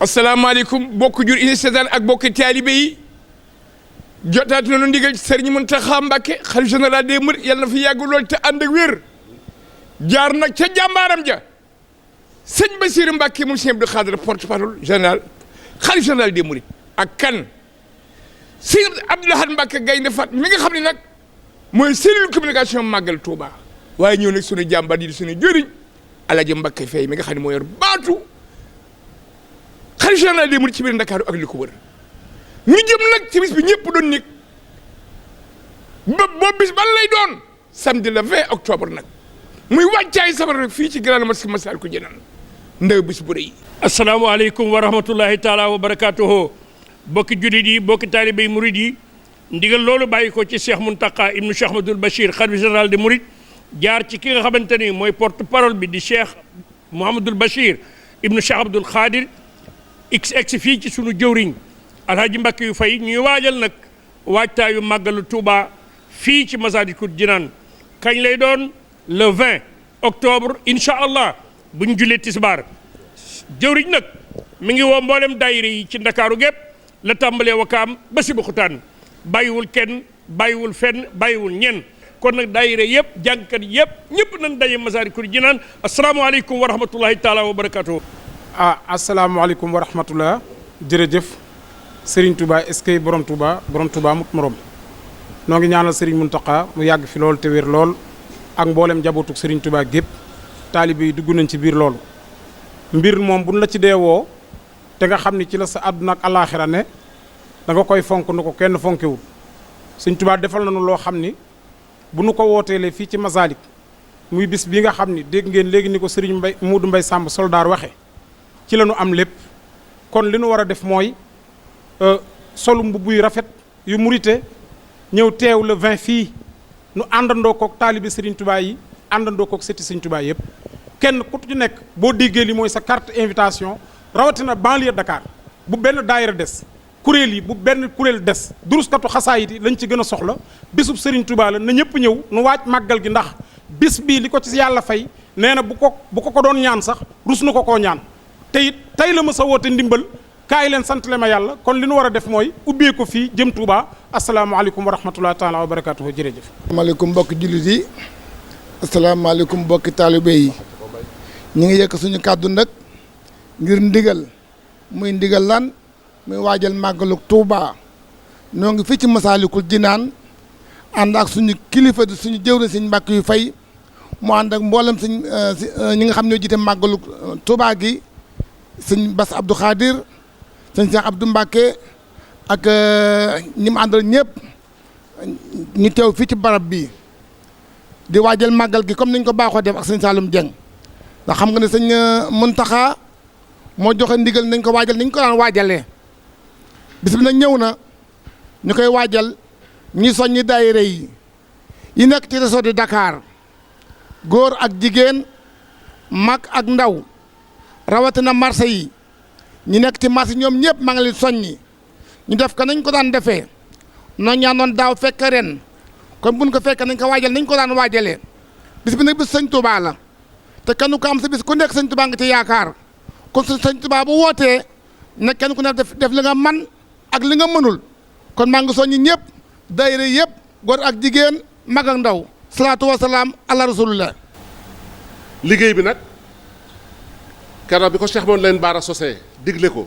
asalaamaaleykum bokk jur ini seetaan ak bokk taalibe yi jotaatu nañu ndigal Sëriñ Muntaxa Mbàkke xalifa général des mourides yàlla na fi yàgg lool te ànd ak wér jaar nag ca jàmbaaram ja sëñ Bassirou Mbàkke moom sëñ Abdou Khadre porte-parole général xalifa général des mourides ak kan sëñ Abdou Lahad Mbàkke Gaynde Fatma mi nga xam ne nag mooy cellule communication màggal Touba waaye ñëw nag sunu jàmbaar yi di sunu jëriñ Alaaji Mbàkke Fay mi nga xam ne moo yor baatu xalifa général des mourides ci biir Ndakaaru ak li ko wër ñu jëm nag ci bis bi ñëpp doon nekk ba boobu bis ban lay doon samedi le 20 octobre nag muy wàccaay sabar rek fii ci Grande Mosquée Massalikul Jinaan ndaw bis bu rëy. asalaamaaleykum wa rahmatullahi taala wa barakaatuhu bokki jullit yi bokki taalibé murid yi ndigal loolu bàyyi ko ci Cheikh Mountakha ibnu Cheikh Ahmadoul Bachir xalifa général des mourides jaar ci ki nga xamante ni mooy porte parole bi di Cheikh Mouhamadoul Bachir ibnu Cheikh Abdoul Khadir ex fii ci sunu jëwriñ Alhaji Mbàkke yu fay ñuy waajal nag waajtaayu màggalu Touba fii ci Massalikul Jinaan kañ lay doon le 20 octobre incha allah bu ñu jullee tisbaar jëwriñ nag mi ngi woo mboolem daayira yi ci ndakaaru gépp la tàmbalee wakaam ba si buxutaan bàyyiwul kenn bàyyiwul fenn bàyyiwul ñenn kon nag daayira yëpp jàngkat yëpp ñëpp nañ daje Massalikul Jinaan asalaamaaleykum wa rahmatullahi taala wa barakatuh asalaamaaleykum wa rahmatullah jërëjëf Serigne Touba est-ce que borom Touba mut morom noo ngi ñaanal Serigne Mountakha mu yàgg fi lool te wér lool ak mboolem njabootu Serigne Touba gépp taalibe yi dugg nañ ci biir loolu mbir moom buñ la ci deewoo te nga xam ni ci la sa àdduna ak alaaxira ne da nga koy fonk nu ko kenn fonkewul Serigne Touba defal nañu loo xam ni bu nu ko wooteelee fii ci Masalik muy bis bi nga xam ni dégg ngeen léegi ni ko Serigne Modou Mbaye Samb soldaar waxe ci la ñu am lépp kon li nu war a def mooy solu mbubb yu rafet yu murite ñëw teew le 20 fii nu àndandoo kook taalibi Serigne Touba yi àndandoo kook sëti Serigne Touba yëpp kenn ku ci nekk boo déggee li mooy sa carte invitation rawatina banlieue Dakar bu benn daayira des kuréel yi bu benn kuréel des duruskatu xasaayit yi lañ ci gën a soxla bisub Serigne Touba la na ñëpp ñëw nu waaj màggal gi ndax bis bii li ko ci yàlla fay nee na bu ko doon ñaan sax rus na ko koo ñaan te it tey la ma sa woote ndimbal kaay leen sant le ma yàlla kon li nu war a def mooy ubbee ko fii jëm Touba asalaamaaleykum wa rahmatullahi taala wa barakatuhu jërëjëf. asalaamaaleykum mbokki jullit yi asalaamaaleykum mbokki taalibe yi ñu ngi yëkk suñu kàddu nag ngir ndigal muy ndigal lan muy waajal màggalu Touba noo ngi fii ci Massalikul Jinaan ànd ak suñu kilifa di suñu jëwriñ Sëñ Mbàkke yu fay mu ànd ak mboolem suñ ñi nga xam ne ñoo jiite màggalu Touba gi sëñ Bass Abdou Khadir sëñ Cheikh Abdou Mbacke ak ñi mu àndal ñëpp ñu teew fii ci barab bi di waajal màggal gi comme niñ ko baaxoo def ak sëñ Saloum Dieng ndax xam nga ne sëñ Mountakha moo joxe ndigal nañ ko waajal niñ ko daan waajalee bis bi nag ñëw na ñu koy waajal ñi soññi daayira yi nekk ci réseau de Dakar góor ak jigéen mag ak ndaw rawatina marché yi ñu nekk ci marché ñoom ñëpp maa ngi leen soññi ñu def ko nañ ko daan defee noo ñaanoon daaw fekk ren kon buñ ko fekk nañ ko waajal nañ ko daan waajalee bis bi nag bis sëñ Touba la te kenn ku am sa bis ku nekk sëñ Touba nga ci yaakaar kon sëñ Touba bu wootee nag kenn ku nekk def li nga man ak li nga mënul kon maa ngi soññi ñëpp daayira yëpp góor ak jigéen mag ak ndaw salaatu wa salaam ala rasulillah. liggéey bi nag keroog bi ko Cheikh moom leen baara sosee digle ko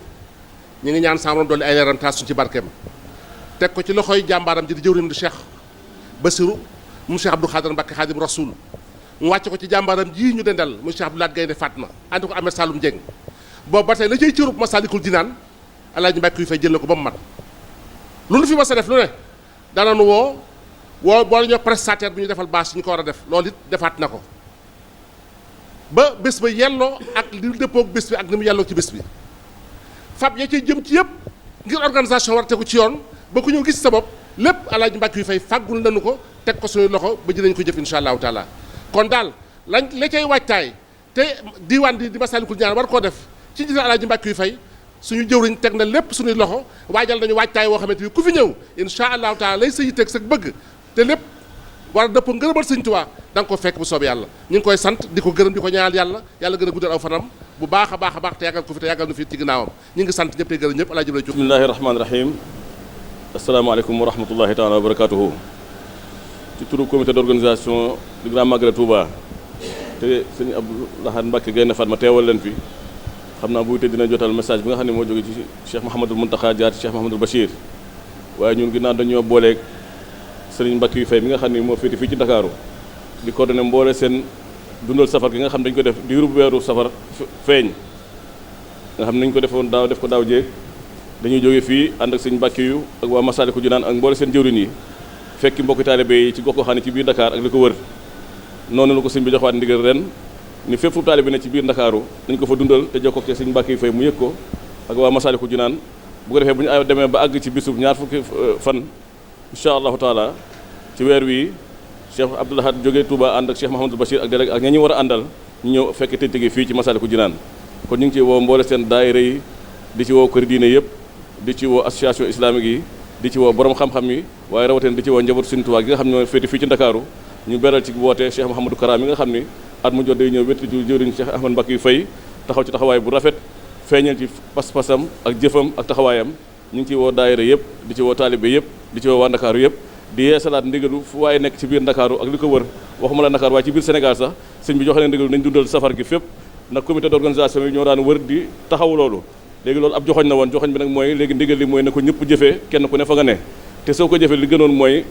ñu ngi ñaan sama borom dolli ay leeram taas suñ ci barkeem teg ko ci loxoy jàmbaaram ji di jëwriñ di Cheikh Bassirou mu Cheikh Abdou Khadre Mbacke Khadim Rasoul mu wàcce ko ci jàmbaaram ji ñu dendal mu Cheikh Abdou Lahad Gaynde Fatma ànd ko Ahmed Saloum Dieng boobu ba tey la cay cërub Massalikul Jinaan Alaaji Mbàkke yu fay jël na ko ba mu mat lu nu fi mas a def lu ne daanañu woo boo ñoo prestataire bu ñu defal bâche ñu ko war a def loolu it defaat na ko ba bés ba yelloo ak li dëppoog bés bi ak ni mu yelloo ci bés bi fab ya cay jëm ci yëpp ngir organisation war tegu ci yoon ba ku ñëw gis sa bopp lépp Alaaji Mbàkke yu fay fàggul nañu ko teg ko suñuy loxo ba dinañ ko jëf insha allahu taala kon daal lañ la cay waajtaay te diiwaan di Massalikul Jinaan war koo def ci jiite Alaaji Mbàkke yu fay suñu jëwriñ teg na lépp suñuy loxo waajal nañu waajtaay woo xamante ni ku fi ñëw insha allahu taala lay sa yitteeg sa bëgg te lépp war a dëpp ngërëmal Sëñ Tuubaa da nga ko fekk bu soobee yàlla ñu ngi koy sant di ko gërëm di ko ñaanal yàlla gën a guddal aw fanam bu baax a baax a baax te yàggal ko fi te yàggal nu fi ci ginnaawam ñu ngi sant ñëpp tey gërëm ñëpp alaa jëbla ci bismillahi rahmaani rahim asalaamaaleykum wa rahmatullahi taala wa barakatuhu ci turu comité d'organisation du Grand Magal Touba te sëñ Abdou Lahad Mbacké Gaïndé Fatma teewal leen fi xam naa buy tëj dina jotal message bi nga xam ne moo jóge ci Cheikh Mouhamadul Mountakha jaar ci Cheikh Mouhamadul Bachir waaye ñun ginnaaw dañoo booleeg sëriñ Mbacké yu fay mi nga xam ne moo féete fii ci Ndakaaru di coordonné mboole seen dundal safar gi nga xam ne dañu ko def diiru weeru safar feeñ nga xam ne nañu ko defoon daaw def ko daaw jéeg dañuy jóge fii ànd ak sëñ Mbacké yu ak waa Masaalikul Jinaan ak mboole seen jëwriñ yi fekki mbokki taalibe yi ci gox goxaan ci biir Dakar ak li ko wër noonu la ko sëñ bi joxwaat ndigal ren ni fépp fu taalibe ne ci biir Ndakaaru dañ ko fa dundal te jokkoo ak sëñ Mbacké yu fay mu yëg ko ak waa Masaalikul Jinaan bu ko defee bu ñu demee ba àgg ci bisub ñaar fukki fan incha allahu taala ci weer wi Cheikh Abdou Lahad jógee Touba ànd ak Cheikh Mouhamadul Bachir ak délégué ak ña ñu war a àndal ñu ñëw fekk tëj gi fii ci Masaalikul Jinaan kon ñu ngi ci woo mboole seen daayira yi di ci woo kër diine yëpp di ci woo association islamique yi di ci woo borom xam-xam yi waaye rawatina di ci woo njabootu Sëriñ Tuubaa gi nga xam ne ñoo féete fii ci Ndakaaru ñu beral ci woote Cheikh Mouhamadou Kara mi nga xam ni at mu jot day ñëw wétti ci jëwriñ Cheikh Ahmad Mbacké yu fay taxaw ci taxawaay bu rafet feeñal ci pas-pasam ak jëfam ak taxawaayam ñu ngi ciy woo daayira yëpp di ci woo taalibe yëpp di ci woo waa Ndakaaru yëpp di yeesalaat ndigalu fu waaye nekk ci biir Ndakaaru ak li ko wër waxuma la Ndakaaru waaye ci biir Sénégal sax sëñ bi joxe leen ndigalu nañ dundal safar gi fépp nag comité d'organisation yi ñoo daan wër di taxaw loolu léegi loolu ab joxoñ na woon joxoñ bi nag mooy léegi ndigal li mooy na ko ñëpp jëfee kenn ku ne fa nga ne te soo ko jëfee li gënoon mooy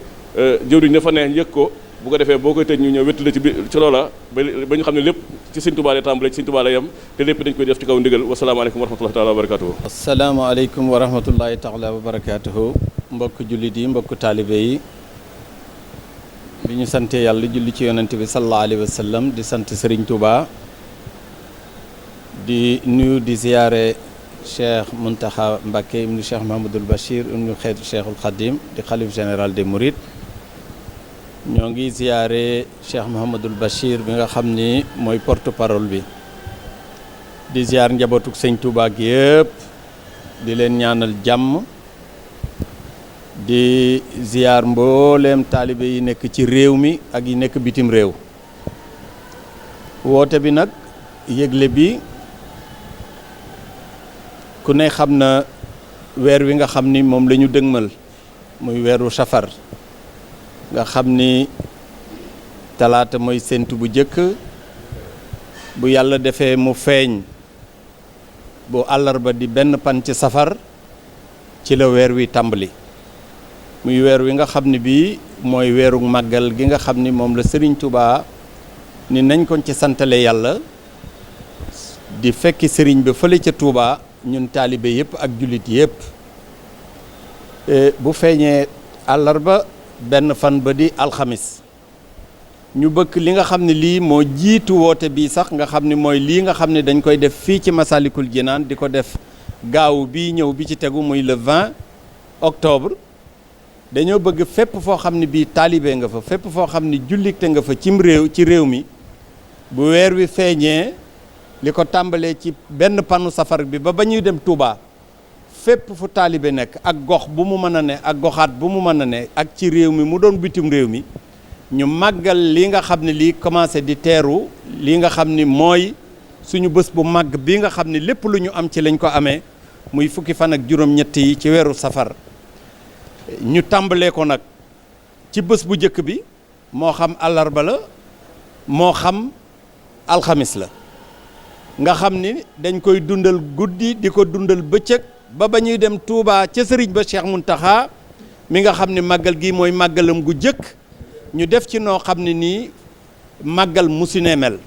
jëwriñ ne fa ne yëg ko bu ko defee boo koy tëj ñu ñëw wéttale ci biir ci loola ba ñu xam ne lépp ci Sëñ Tuubaa la tàmbale ci Sëñ Tuubaa la yem te lépp dañ koy def ci kaw ndigal wasalaamaaleykum wa rahmatullahi taala wa barakatuhu asalaamaaleykum wa rahmatullahi taala wa barakatuhu mbokk jullit yi mbokk taalibe yi bi ñu sante yàlla julli ci yonent bi sallallahu alayhi wa sallam di sant Sëriñ Tuubaa di nuyu di ziyaare Cheikh Mountakha Mbacké ibnu Cheikh Mouhamadoul Bachir ibnu xeetu Cheikhul Khadim di xalif général des Mourides ñoo ngi ziyaare Cheikh Mouhamadoul Bachir bi nga xam ni mooy porte parole bi di ziyaar njabootuk Sëñ Touba gi yëpp di leen ñaanal jàmm di ziyaar mbooleem taalibe yi nekk ci réew mi ak yi nekk bitim réew woote bi nag yëgle bi ku ne xam na weer wi nga xam ni moom la ñu dëgmal muy weeru safar nga xam ni talaata mooy séntu bu jëkk bu yàlla defee mu feeñ bu àllarba di benn pan ci safar ci la weer wi tàmbali muy weer wi nga xam ni bii mooy weeru màggal gi nga xam ni moom la Serigne Touba ni nañ ko ci santale yàlla di fekki Serigne ba fële ca Touba ñun taalibe yëpp ak jullit yëpp bu feeñee àllarba benn fan ba di alxamis ñu bëgg li nga xam ne lii moo jiitu woote bii sax nga xam ni mooy lii nga xam ne dañ koy def fii ci Masaalikul Jinaan di ko def gaaw bii ñëw bi ci tegu muy le 20 octobre dañoo bëgg fépp foo xam ne bii taalibe nga fa fépp foo xam ne jullite nga fa ci réew mi bu weer wi feeñee li ko tàmbalee ci benn panu safar bi ba ñuy dem Touba fépp fu taalibe nekk ak gox bu mu mën a ne ak goxaat bu mu mën a ne ak ci réew mi mu doon bitim réew mi ñu màggal li nga xam ne lii commencé di teeru li nga xam ni mooy suñu bés bu màgg bi nga xam ne lépp lu ñu am ci lañ ko amee muy fukki fan ak juróom-ñett yi ci weeru safar ñu tàmbalee ko nag ci bés bu njëkk bi moo xam àllarba la moo xam alxamis la nga xam ni dañ koy dundal guddi di ko dundal bëccëg ba ñuy dem Touba ca sëriñ ba Cheikh Mountakha mi nga xam ne màggal gi mooy màggalam gu jëkk ñu def ci noo xam ne nii màggal musine mel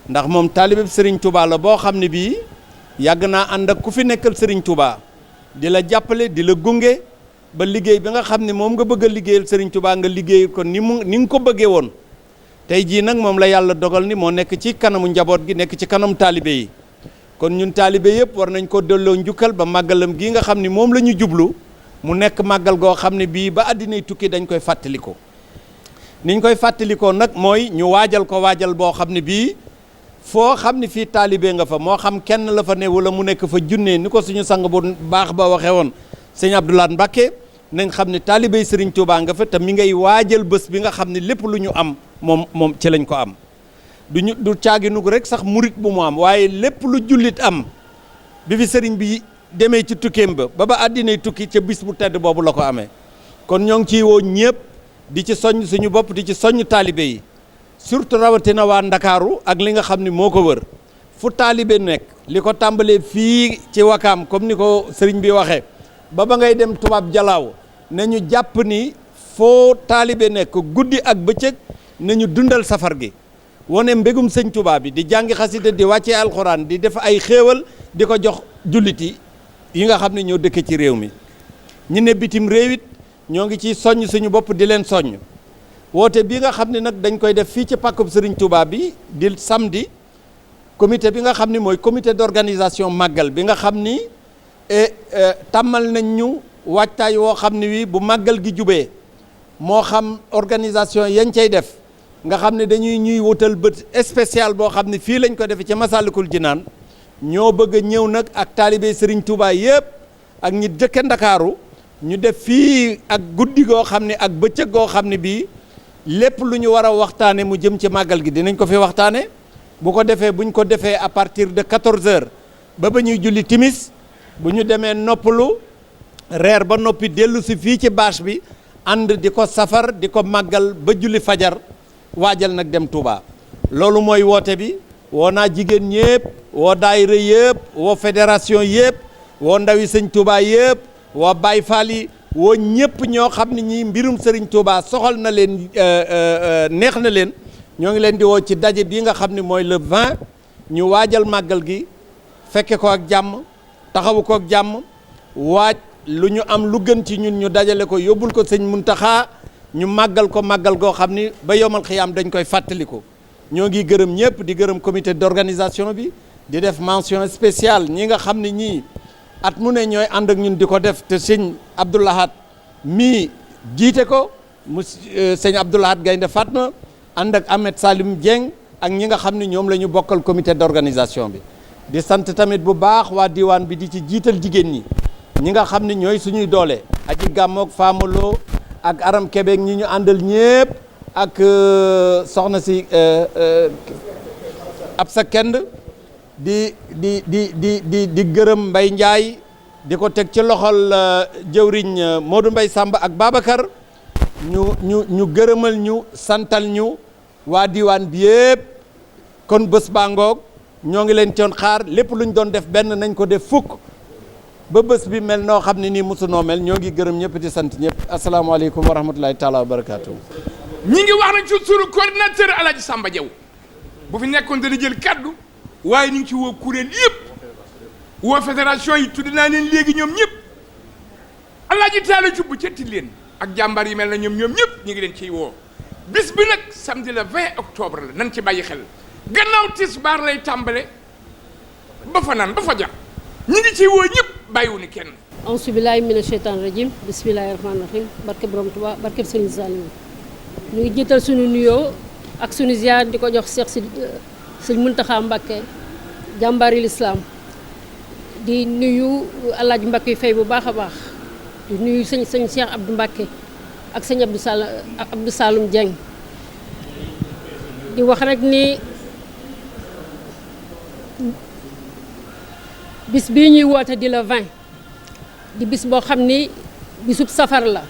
ndax moom taalibe sëriñ Touba la boo xam ne bii yàgg naa ànd ak ku fi nekkal sëriñ Touba di la jàppale di la gunge ba liggéey bi nga xam ne moom nga bëgg a liggéeyal sëriñ Touba nga liggéey ko ni nga ko bëggee woon tey jii nag moom la yàlla dogal ni moo nekk ci kanamu njaboot gi nekk ci kanam taalibe yi kon ñun taalibe yëpp war nañ ko delloo njukkal ba màggalam gi nga xam ni moom la ñu jublu mu nekk màggal goo xam ne bii ba àddinay tukki dañ koy fàttaliko niñ koy fàttalikoo nag mooy ñu waajal ko waajal boo xam ne bii foo xam ne fii taalibe nga fa moo xam kenn la fa ne wala mu nekk fa junne ni ko suñu sang bu baax ba waxee woon sëñ Abdou Lahad Mbacké nañ xam ne taalibey Serigne Touba nga fa te mi ngay waajal bés bi nga xam ne lépp lu ñu am moom ci lañ ko am du caaginu rek sax murit bu mu am waaye lépp lu jullit am bi fi sëriñ bi demee ci tukkeem ba ba àddinay tukki ca bis bu tedd boobu la ko amee kon ñoo ngi ciy woo ñëpp di ci soññ suñu bopp di ci soññ taalibe yi surtout rawatina waa Ndakaaru ak li nga xam ni moo ko wër fu taalibe nekk li ko tàmbalee fii ci Wakaam comme ni ko sëriñ bi waxee ba ngay dem tubaab jalaaw nañu jàpp ni foo taalibe nekk guddi ak bëccëg nañu dundal safar gi wane mbégum sëñ Tuubaa bi di jàngi xasida di wàccee alxuraan di def ay xéewal di ko jox jullit yi nga xam ne ñoo dëkk ci réew mi ñi ne bitim réew it ñoo ngi ciy soññ suñu bopp di leen soññ woote bi nga xam ne nag dañ koy def fii ci pàkkub sëriñ Tuubaa bi di samedi comité bi nga xam ni mooy comité d'organisation màggal bi nga xam ni tàmmal nañ ñu waajtaay woo xam ne wi bu màggal gi jubee moo xam organisation yañ cay def nga xam ne dañuy ñuy wutal bët spécial boo xam ne fii lañ ko defee ci Masaalikul Jinaan ñoo bëgg a ñëw nag ak taalibe Serigne Touba yëpp ak ñi dëkk Ndakaaru ñu def fii ak guddi goo xam ne ak bëccëg goo xam ne bii lépp lu ñu war a waxtaane mu jëm ci màggal gi dinañ ko fi waxtaane bu ko defee buñ ko defee à partir de 14h ba ñuy julli timis bu ñu demee noppalu reer ba noppi dellu si fii ci bâche bi ànd di ko safar di ko màggal ba julli fajar waajal nag dem Touba loolu mooy woote bi woo naa jigéen ñëpp woo daayira yëpp woo fédération yëpp woo ndawi sëñ Touba yëpp woo Baay Faal yi woo ñëpp ñoo xam ne ñi mbirum sëriñ Touba soxal na leen neex na leen ñoo ngi leen di woo ci daje bii nga xam ne mooy le 20 ñu waajal màggal gi fekke ko ak jàmm taxawu ko ak jàmm waaj lu ñu am lu gën ci ñun ñu dajale ko yóbbul ko sëñ Muntaxa ñu màggal ko màggal goo xam ni ba yomal xiyaam dañ koy fàttaliku ñoo ngi gërëm ñëpp di gërëm comité d'organisation bi di def mention spéciale ñi nga xam ne ñii at mu ne ñooy ànd ak ñun di ko def te sëñ Abdou Lahad mii jiite ko mu sëñ Abdou Lahad Gaynde Fatma ànd ak Ahmed Salim Dieng ak ñi nga xam ne ñoom la ñu bokkal comité d'organisation bi di sant tamit bu baax waa diwaan bi di ci jiital jigéen ñi nga xam ne ñooy suñuy doole aji gàmmoog Famaloo ak Aram Québec ñi ñu àndal ñëpp ak soxna si ab sa kend di gërëm Mbay Njaay di ko teg ci loxol jëwriñ Modou Mbay Samb ak Babacar ñu gërëmal ñu santal ñu waa diwaan bi yëpp kon bés baa ngoog ñoo ngi leen coon xaar lépp lu ñu doon def benn nañ ko def fukk ba bés bi mel noo xam ne nii mosu noo mel ñoo ngi gërëm ñëpp di sant ñëpp asalaamaaleykum wa rahmatulahi taala wa barakaatu. ñi ngi wax nañ ci sunu coordinateur Alaaji Samba Diaw bu fi nekkoon dana jël kaddu waaye ñu ngi ci woo kuréel yëpp woo fédération yi tudd naa leen léegi ñoom ñëpp Alaaji Taala Cubb ca Tilleen ak jàmbaar yi mel na ñoom ñëpp ñu ngi leen ciy woo bis bi nag samedi le 20 octobre la nañ ci bàyyi xel gannaaw tisbaar lay tàmbale ba fa naan ba fa jar ñu ngi ciy woo ñëpp bàyyiwu ni kenn. auzu billaahi mina sheytaani rajiim bismillaahi rahmaani rahiim barke borom Tuubaa barke Sëriñ Saliou ñu ngi jiital suñu nuyoo ak suñu ziar di ko jox Seex si sëñ Muntaxa Mbàkke jàmbaari lislaam di nuyu Alaaji Mbàkke Fay bu baax a baax di nuyu sëñ Cheikh Abdou Mbàkke ak sëñ Abdou Saloum Dieng di wax rek ni bis bii ñuy woote di la 20 di bis boo xam ni bisub safar la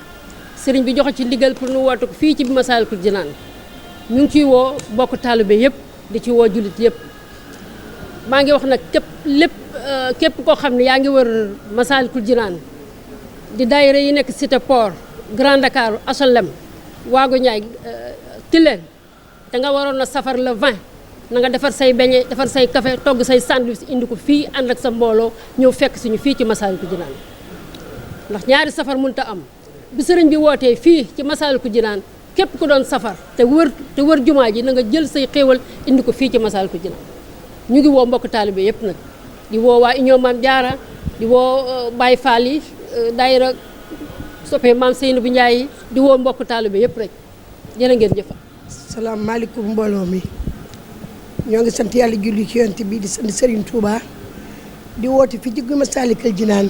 sëriñ bi joxe ci ndigal pour nu woote ko fii ci Masaalikul Jinaan ñu ngi ciy woo bokk taalibe yëpp di ci woo jullit yëpp maa ngi wax nag képp koo xam ne yaa ngi wër Masaalikul Jinaan di daayira yi nekk Cité Port Grand Dakar HLM Waagu Ñaay Tilleen da nga waroon a safar le 20 na nga defar say beñe defar say café togg say sandwich indi ko fii ànd ak sa mbooloo ñëw fekk suñu fii ci Masaalikul Jinaan ndax ñaari safar mënut a am bi sëriñ bi wootee fii ci Masaalikul Jinaan képp ku doon safar te wër jumaa ji na nga jël say xéewal indi ko fii ci Masaalikul Jinaan ñu ngi woo mbokk taalibe yëpp nag di woo waa Union Maam Jaara di woo Baay Faal yi daayira soppee Maam Seynu bu Njaay yi di woo mbokk taalibe yëpp rek jërë ngeen jëf. salaamaaleykum mbooloo mi ñoo ngi sant yàlla julli ci yonent bi di sant Serigne Touba di woote fi ci Masaalikul Jinaan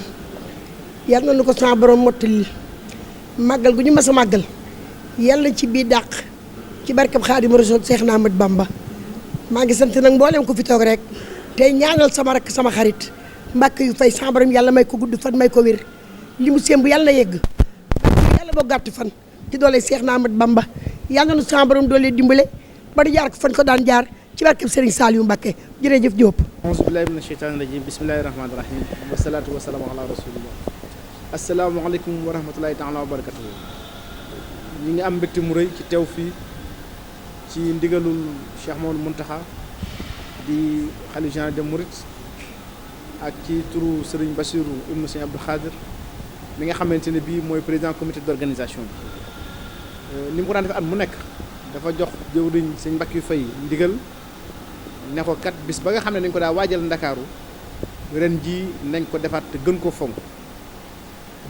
yàlla na nu ko sama borom mottali màggal gu ñu mas a màggal yàlla ci bii dàq ci barkab Xaadimu Rasuul Seex Ahmadu Bamba maa ngi sant nag mboolem ko fi toog rek tey ñaanal sama rakk sama xarit Mbàkke yu fay sama borom yàlla may ko gudd fan may ko wér li mu sémb yàlla na yegg yàlla boo gàtt fan ci doole Seex na Ahmad Bamba yàlla na sama borom doole dimbale ba di jaar ko fan ko daan jaar ci barkeb Serigne Saliou Mbàkke jërëjëf Diop. auzu billahi mina sheytaani rajim bismillahi rahmaani rahim wasalaatu wasalaamu ala rasulillah asalaamaaleykum wa rahmatulahi taala wa barakatuhu. ñi ngi am mbégte mu rëy ci teew fii ci ndigalul Cheikh Mamadou Mountakha di xalifa général des mourides ak ci turu Serigne Bassirou ibnu Serigne Abdou Khadir mi nga xamante ne bii mooy président comité d'organisation bi ni mu ko daan defee at mu nekk dafa jox jëwriñ Serigne Mbackiou Faye ndigal ne ko kat bis ba nga xam ne dañ ko daa waajal Ndakaaru ren jii nañ ko defaat te gën ko fonk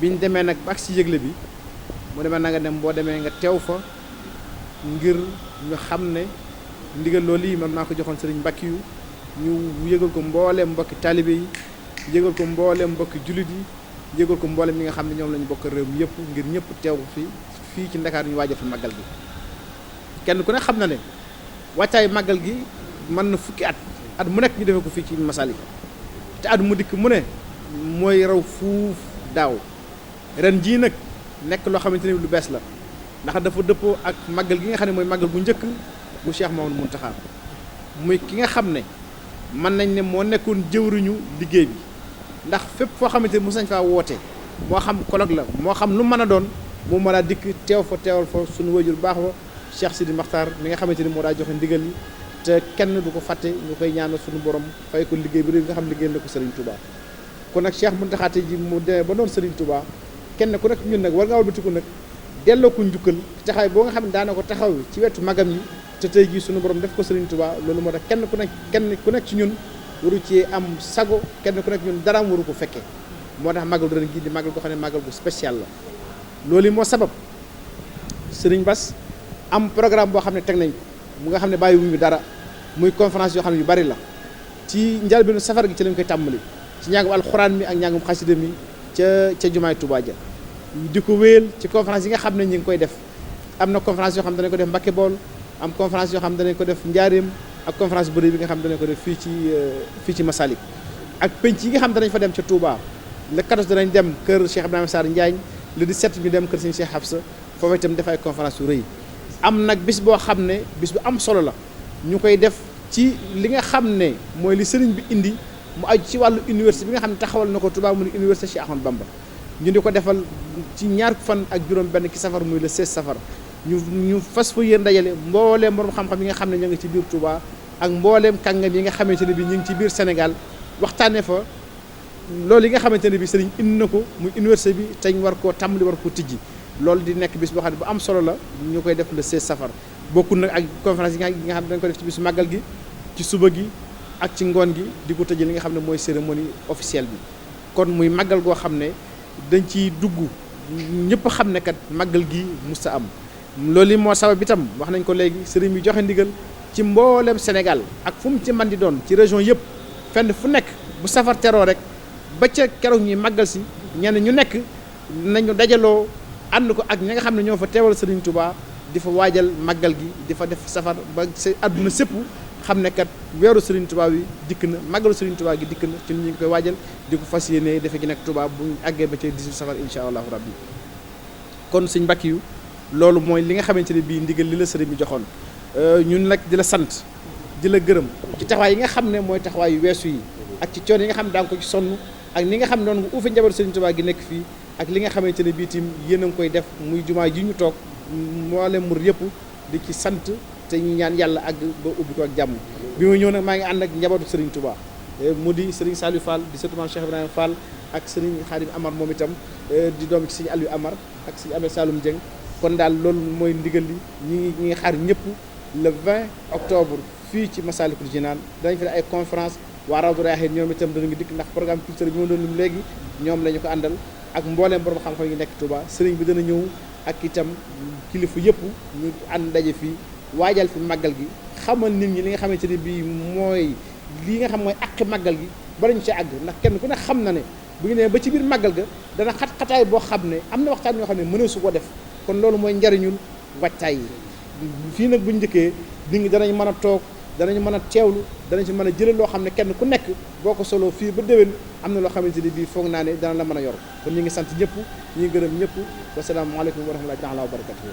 biñ demee nag ba ak si yëgle bi mu demee na nga dem boo demee nga teew fa ngir ñu xam ne ndigal loolu yi man naa ko joxoon Serigne Mbackiou ñu yëgal ko mbooleem mbokki taalibe yi yëgal ko mbooleem mbokki jullit yi yëgal ko mbooleem ñi nga xam ne ñoom la ñu bokk réew mi yëpp ngir ñëpp teew fii ci Ndakaar ñu waajal fi màggal gi kenn ku ne xam na ne wàccaay màggal gi mën na fukki at mu nekk ñu defee ko fii ci Masalik te at mu dikk mu ne mooy raw fuuf daaw ren jii nag nekk loo xamante ni lu bees la ndax dafa dëppoo ak màggal gi nga xam ne mooy màggal bu njëkk bu Cheikh Mamadou Mountakha muy ki nga xam ne mën nañ ne moo nekkoon jëwriñu liggéey bi ndax fépp foo xamante ni mos nañ faa woote moo xam colloque la moo xam lu mën a doon mu mën a dikk teew fa teewal fa suñu wajur baax wa Cheikh Sidi Makhtar mi nga xamante ni moo daa joxe ndigal yi te kenn du ko fàtte ñu koy ñaanal suñu borom fay ko liggéey bi nga xam liggéey na ko Serigne Touba kon nag Cheikh Mountakha tey ji mu demee ba noonu Serigne Touba kenn ku nekk ñun nag war nga walbatiku nag delloo ko njukkal taxawaay boo nga xam ne daana ko taxaw ci wetu magam yi te tey jii suñu borom def ko Serigne Touba loolu moo tax kenn ku nekk ci ñun waru ci am sago kenn ku nekk ñun daraam waru ko fekkee moo tax màggal ren gii di màggal goo xam ne màggal gu spécial la loolu moo sabab Serigne Bass am programme boo xam ne teg nañ ko mu nga xam ne bàyyi wuñu dara muy conférence yoo xam ne yu bari la ci njëlbéenu safar gi ci lañ koy tàmbali ci njàngum alxuraan mi ak njàngum xasida mi ca jumaay Touba ja di ko wéyal ci conférence yi nga xam ne ñu ngi koy def am na conférence yoo xam ne danañ ko def Mbacké Bool am conférence yoo xam ne danañ ko def Njaaréem ak conférence bu rëy bi nga xam ne danañ ko def fii ci Masalik ak penc yi nga xam ne danañ fa dem ca Touba le 14 danañ dem kër Cheikh Ibrahima Sarr Njaañ le 17 ñu dem kër Serigne Cheikh Hafsa foofu itam def ay conférence yu rëy am nag bis boo xam ne bis bu am solo la ñu koy def ci li nga xam ne mooy li sëriñ bi indi mu aju ci wàllu université bi nga xam ne taxawal na ko Touba mu ni université Cheikh Ahmadou Bamba ñu di ko defal ci ñaar fan ak juróom benn ki safar muy le 16 safar ñu fas fa yéen dajale mbooleem borom xam-xam yi nga xam ne ña ngi ci biir Touba ak mbooleem kàngam yi nga xamante ne bi ñu ngi ci biir Sénégal waxtaane fa loolu yi nga xamante ne bi sëriñ indi na ko muy université bi te ñu war koo tàmbali war koo tijji loolu di nekk bis boo xam ne bu am solo la ñu koy def le 16 safar bokkul nag ak conférence yi nga xam ne dañ ko def ci bisu màggal gi ci suba gi ak ci ngoon gi di ko tëjee li nga xam ne mooy cérémonie officielle bi kon muy màggal goo xam ne dañ ciy dugg ñëpp xam ne kat màggal gi musta am loolu moo sabab itam wax nañ ko léegi sëriñ bi joxe ndigal ci mboolem Sénégal ak fu mu ci man di doon ci région yëpp fenn fu nekk bu safar teroo rek ba ca keroog ñuy màggal si ñenn ñu nekk nañu dajaloo ànd ko ak ñi nga xam ne ñoo fa teewal Serigne Touba di fa waajal màggal gi di fa def safar ba sa àdduna sépp xam ne kat weeru Serigne Touba wi dikk na màggalu Serigne Touba gi dikk na ci ñu ngi koy waajal di ko fas yéene defe gi nekk Touba bu ñu àggee ba ca 18 safar incha allahu rabbi kon Serigne Mbackiou loolu mooy li nga xamante ne bii ndigal li la Serigne bi joxoon ñun nag di la sant di la gërëm ci taxawaay yi nga xam ne mooy taxawaay yu weesu yi ak ci coono yi nga xam ne daa nga ko ci sonn ak ni nga xam ne doon nga uufe njabootu Serigne Touba gi nekk fii ak li nga xamante ne bii tim yéen a ngi koy def muy jumaa ji ñu toog mboolem mur yëpp di ci sant te ñu ñaan yàlla ak ba ubbi ko ak jàmm bi ma ñëw nag maa ngi ànd ak njabootu Serigne Touba mu di Serigne Saliou Fall di sëtu Maam Cheikh Ibrahima Fall ak Serigne Khadim Amar moom itam di doom ci Serigne Aliou Amar ak Serigne Abel Saloum Dieng kon daal loolu mooy ndigal li ñi ngi xaar ñëpp le 20 octobre fii ci Massalikul Jinaan dañ fi def ay conférence waa Rawdu Rayaahiin ñoom itam danañu dikk ndax programme culturel bi ma doon lim léegi ñoom la ñu ko àndal ak mbooleem borom xam-xam yi nekk Touba sëriñ bi dana ñëw ak itam kilifa yëpp ñu ànd daje fii waajal fi màggal gi xamal nit ñi li nga xamante ne bii mooy lii nga xam mooy àqi màggal gi ba lañu ci àgg ndax kenn ku ne xam na ne bu ñu nee ba ci biir màggal ga dana xat-xataay boo xam ne am na waxtaan yoo xam ne mënee su ko def kon loolu mooy njariñul waajtaay yi fii nag bu ñu njëkkee nit ñi danañ mën a toog danañ mën a teewlu danañ ci mën a jëlee loo xam ne kenn ku nekk boo ko soloo fii ba déwén am na loo xamante ni bii foog naa ne dana la mën a yor kon ñu ngi sant ñëpp ñu ngi gërëm ñëpp wasalaamaaleykum wa rahmatullahi taala wa barakatuh